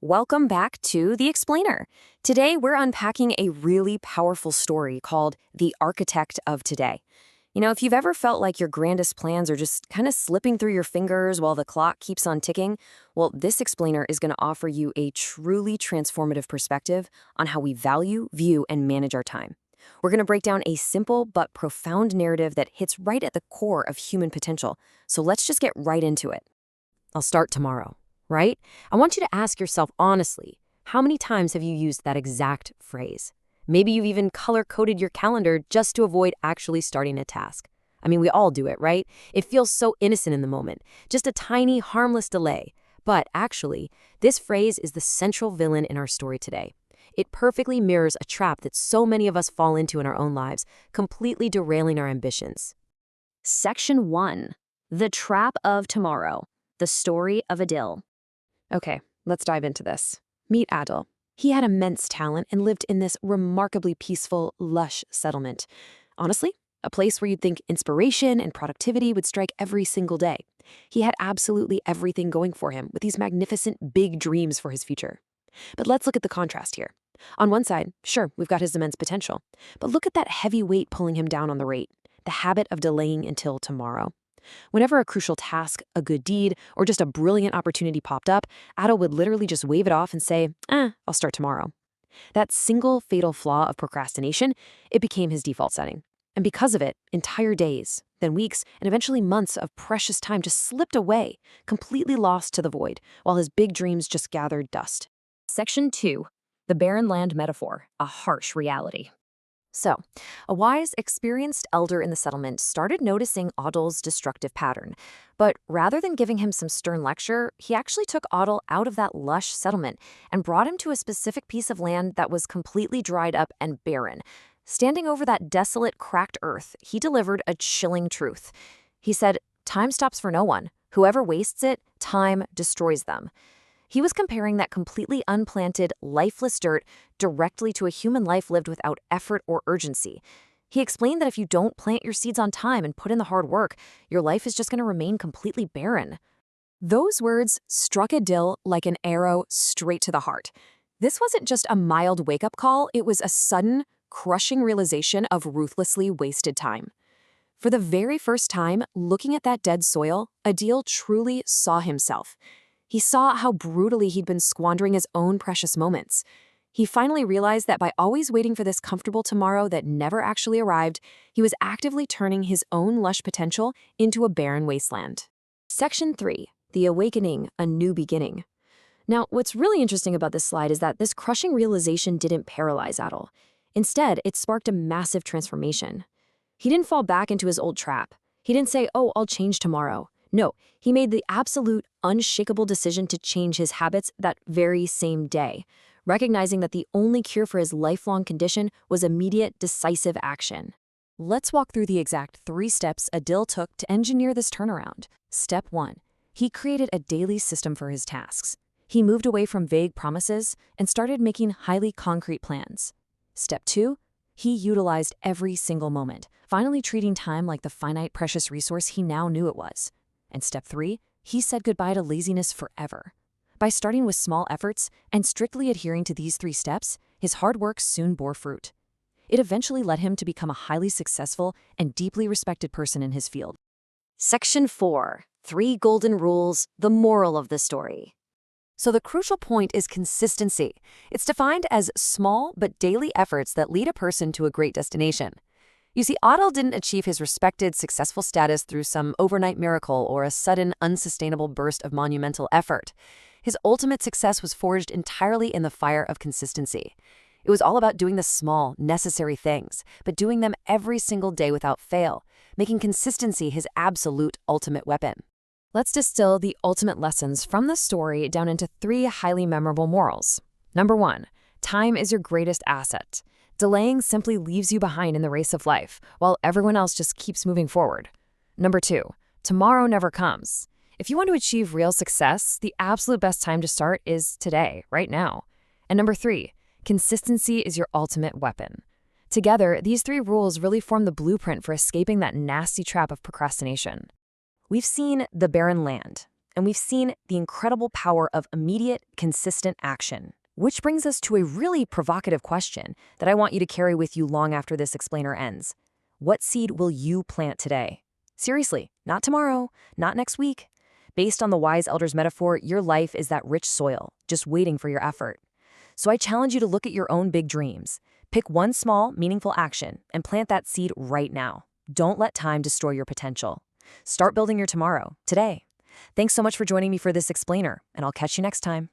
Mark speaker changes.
Speaker 1: Welcome back to The Explainer. Today, we're unpacking a really powerful story called The Architect of Today. If you've ever felt like your grandest plans are just kind of slipping through your fingers while the clock keeps on ticking, well, this explainer is going to offer you a truly transformative perspective on how we value, view, and manage our time. We're going to break down a simple but profound narrative that hits right at the core of human potential. So let's just get right into it. I'll start tomorrow. Right? I want you to ask yourself honestly, how many times have you used that exact phrase? Maybe you've even color-coded your calendar just to avoid actually starting a task. I mean, we all do it, right? It feels so innocent in the moment, just a tiny, harmless delay. But actually, this phrase is the central villain in our story today. It perfectly mirrors a trap that so many of us fall into in our own lives, completely derailing our ambitions. Section 1. The Trap of Tomorrow. The Story of Adil. Okay, let's dive into this. Meet Adil. He had immense talent and lived in this remarkably peaceful, lush settlement. Honestly, a place where you'd think inspiration and productivity would strike every single day. He had absolutely everything going for him with these magnificent, big dreams for his future. But let's look at the contrast here. On one side, sure, we've got his immense potential. But look at that heavy weight pulling him down on the rate, the habit of delaying until tomorrow. Whenever a crucial task, a good deed, or just a brilliant opportunity popped up, Adil would literally just wave it off and say, I'll start tomorrow. That single fatal flaw of procrastination, it became his default setting. And because of it, entire days, then weeks, and eventually months of precious time just slipped away, completely lost to the void, while his big dreams just gathered dust. Section 2. The Barren Land Metaphor, a Harsh Reality. So, a wise, experienced elder in the settlement started noticing Adil's destructive pattern. But rather than giving him some stern lecture, he actually took Adil out of that lush settlement and brought him to a specific piece of land that was completely dried up and barren. Standing over that desolate, cracked earth, he delivered a chilling truth. He said, "Time stops for no one. Whoever wastes it, time destroys them." He was comparing that completely unplanted, lifeless dirt directly to a human life lived without effort or urgency. He explained that if you don't plant your seeds on time and put in the hard work, your life is just going to remain completely barren. Those words struck Adil like an arrow straight to the heart. This wasn't just a mild wake-up call, it was a sudden, crushing realization of ruthlessly wasted time. For the very first time, looking at that dead soil, Adil truly saw himself. He saw how brutally he'd been squandering his own precious moments. He finally realized that by always waiting for this comfortable tomorrow that never actually arrived, he was actively turning his own lush potential into a barren wasteland. Section 3. The Awakening, a New Beginning. Now, what's really interesting about this slide is that this crushing realization didn't paralyze Adil. Instead, it sparked a massive transformation. He didn't fall back into his old trap. He didn't say, I'll change tomorrow. No, he made the absolute, unshakable decision to change his habits that very same day, recognizing that the only cure for his lifelong condition was immediate, decisive action. Let's walk through the exact 3 steps Adil took to engineer this turnaround. Step 1. He created a daily system for his tasks. He moved away from vague promises and started making highly concrete plans. Step 2. He utilized every single moment, finally treating time like the finite, precious resource he now knew it was. And step 3, he said goodbye to laziness forever. By starting with small efforts and strictly adhering to these 3 steps, his hard work soon bore fruit. It eventually led him to become a highly successful and deeply respected person in his field. Section 4. 3 Golden Rules, the moral of the story. So the crucial point is consistency. It's defined as small but daily efforts that lead a person to a great destination. You see, Adil didn't achieve his respected, successful status through some overnight miracle or a sudden, unsustainable burst of monumental effort. His ultimate success was forged entirely in the fire of consistency. It was all about doing the small, necessary things, but doing them every single day without fail, making consistency his absolute ultimate weapon. Let's distill the ultimate lessons from the story down into 3 highly memorable morals. Number 1, time is your greatest asset. Delaying simply leaves you behind in the race of life, while everyone else just keeps moving forward. Number 2, tomorrow never comes. If you want to achieve real success, the absolute best time to start is today, right now. And number 3, consistency is your ultimate weapon. Together, these 3 rules really form the blueprint for escaping that nasty trap of procrastination. We've seen the barren land, and we've seen the incredible power of immediate, consistent action. Which brings us to a really provocative question that I want you to carry with you long after this explainer ends. What seed will you plant today? Seriously, not tomorrow, not next week. Based on the wise elder's metaphor, your life is that rich soil, just waiting for your effort. So I challenge you to look at your own big dreams. Pick one small, meaningful action and plant that seed right now. Don't let time destroy your potential. Start building your tomorrow, today. Thanks so much for joining me for this explainer, and I'll catch you next time.